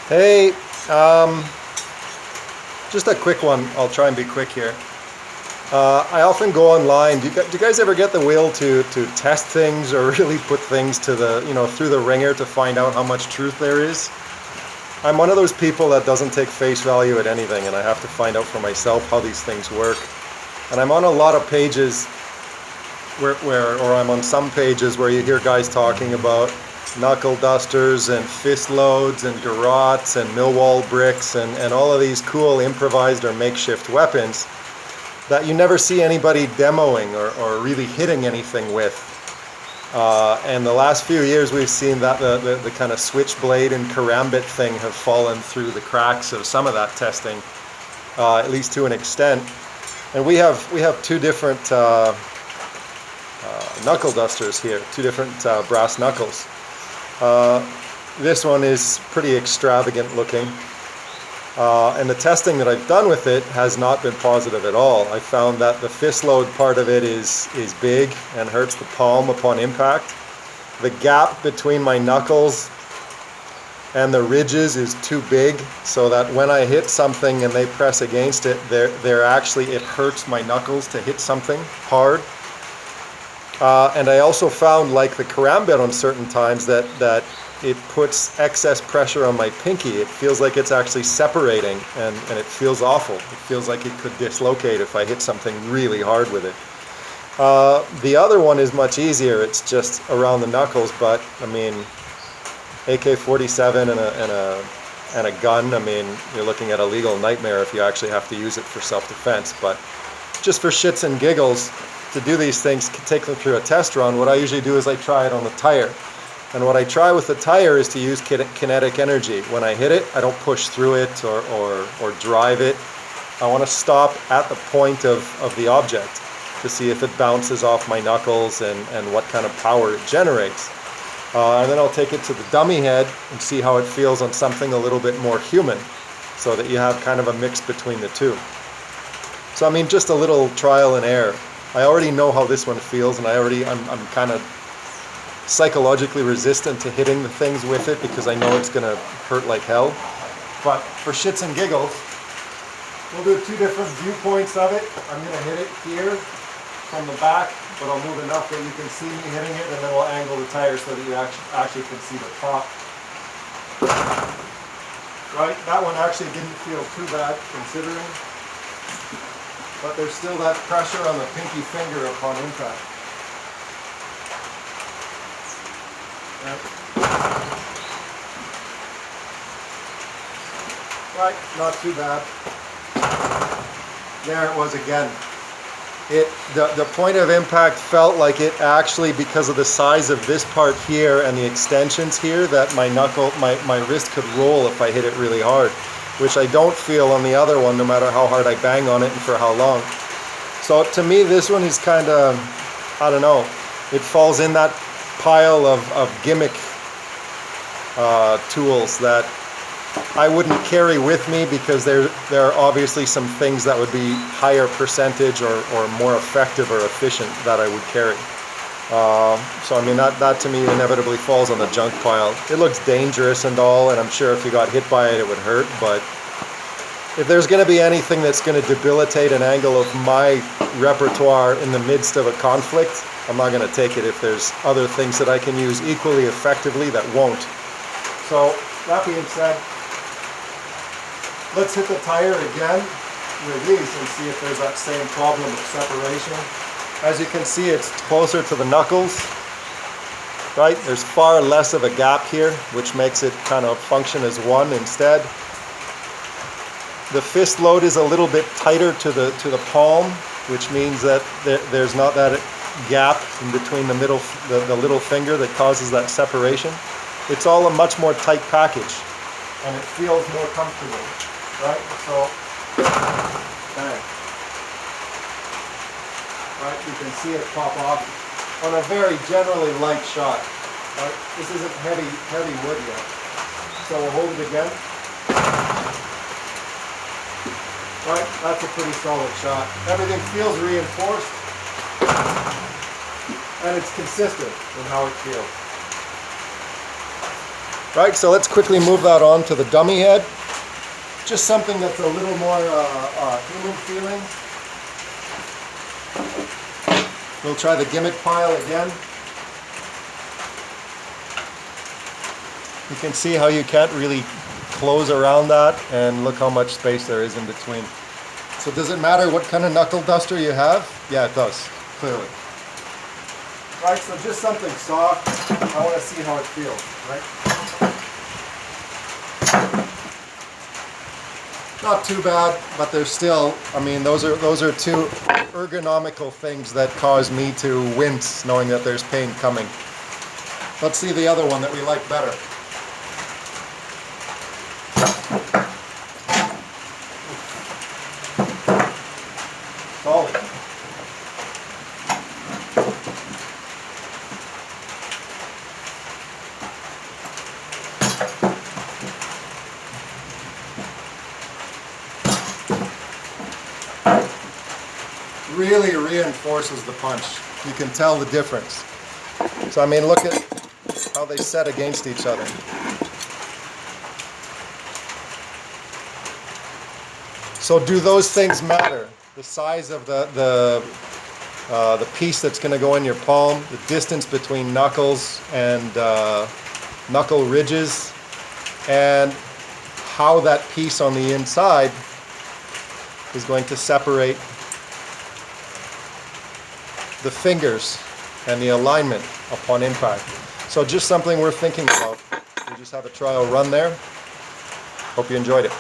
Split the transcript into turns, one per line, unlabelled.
Hey, just a quick one. I'll try and be quick here. I often go online. Do you guys ever get the will to test things or really put things to the, through the ringer to find out how much truth there is? I'm one of those people that doesn't take face value at anything, and I have to find out for myself how these things work. And I'm on a lot of pages or I'm on some pages where you hear guys talking about knuckle-dusters and fist loads and garrots and millwall bricks and all of these cool improvised or makeshift weapons that you never see anybody demoing or really hitting anything with. And the last few years we've seen that the kind of switchblade and karambit thing have fallen through the cracks of some of that testing, at least to an extent. And we have two different knuckle dusters here, two different brass knuckles. This one is pretty extravagant looking, and the testing that I've done with it has not been positive at all. I found that the fist load part of it is big and hurts the palm upon impact. The gap between my knuckles and the ridges is too big, so that when I hit something and they press against it, it hurts my knuckles to hit something hard. And I also found, like the karambit on certain times, that it puts excess pressure on my pinky. It feels like it's actually separating, and it feels awful. It feels like it could dislocate if I hit something really hard with it. The other one is much easier. It's just around the knuckles, but I mean, AK-47 and a gun, I mean, you're looking at a legal nightmare if you actually have to use it for self-defense. But just for shits and giggles, to do these things, take them through a test run, what I usually do is I try it on the tire. And what I try with the tire is to use kinetic energy. When I hit it, I don't push through it or drive it. I want to stop at the point of the object to see if it bounces off my knuckles and what kind of power it generates. And then I'll take it to the dummy head and see how it feels on something a little bit more human, so that you have kind of a mix between the two. So I mean, just a little trial and error. I already know how this one feels, and I'm kind of psychologically resistant to hitting the things with it because I know it's going to hurt like hell. But for shits and giggles, we'll do two different viewpoints of it. I'm going to hit it here from the back, but I'll move enough that you can see me hitting it, and then we'll angle the tire so that you actually can see the top. Right, that one actually didn't feel too bad considering. But there's still that pressure on the pinky finger upon impact. Right, not too bad. There it was again. The point of impact felt like it actually, because of the size of this part here and the extensions here, that my wrist could roll if I hit it really hard, which I don't feel on the other one, no matter how hard I bang on it and for how long. So to me, this one is kind of, I don't know, it falls in that pile of gimmick tools that I wouldn't carry with me, because there are obviously some things that would be higher percentage or more effective or efficient that I would carry. So I mean, that to me inevitably falls on the junk pile. It looks dangerous and all, and I'm sure if you got hit by it, it would hurt, but if there's going to be anything that's going to debilitate an angle of my repertoire in the midst of a conflict, I'm not going to take it if there's other things that I can use equally effectively that won't. So that being said, let's hit the tire again with these and see if there's that same problem of separation. As you can see, it's closer to the knuckles, right? There's far less of a gap here, which makes it kind of function as one instead. The fist load is a little bit tighter to the palm, which means that there's not that gap in between the little finger that causes that separation. It's all a much more tight package, and it feels more comfortable, right? So, bang. Right, you can see it pop off on a very generally light shot. Right? This isn't heavy wood yet. So we'll hold it again. Right, that's a pretty solid shot. Everything feels reinforced, and it's consistent in how it feels. Right, so let's quickly move that on to the dummy head. Just something that's a little more human feeling. We'll try the gimmick pile again. You can see how you can't really close around that, and look how much space there is in between. So does it matter what kind of knuckle duster you have? Yeah, it does, clearly. Right, so just something soft. I want to see how it feels, right? Not too bad, but there's still, I mean, those are two ergonomical things that cause me to wince knowing that there's pain coming. Let's see the other one that we like better. Solid. Really reinforces the punch. You can tell the difference. So I mean, look at how they set against each other. So do those things matter? The size of the piece that's going to go in your palm, the distance between knuckles and knuckle ridges, and how that piece on the inside is going to separate the fingers and the alignment upon impact. So just something worth thinking about. We just have a trial run there. Hope you enjoyed it.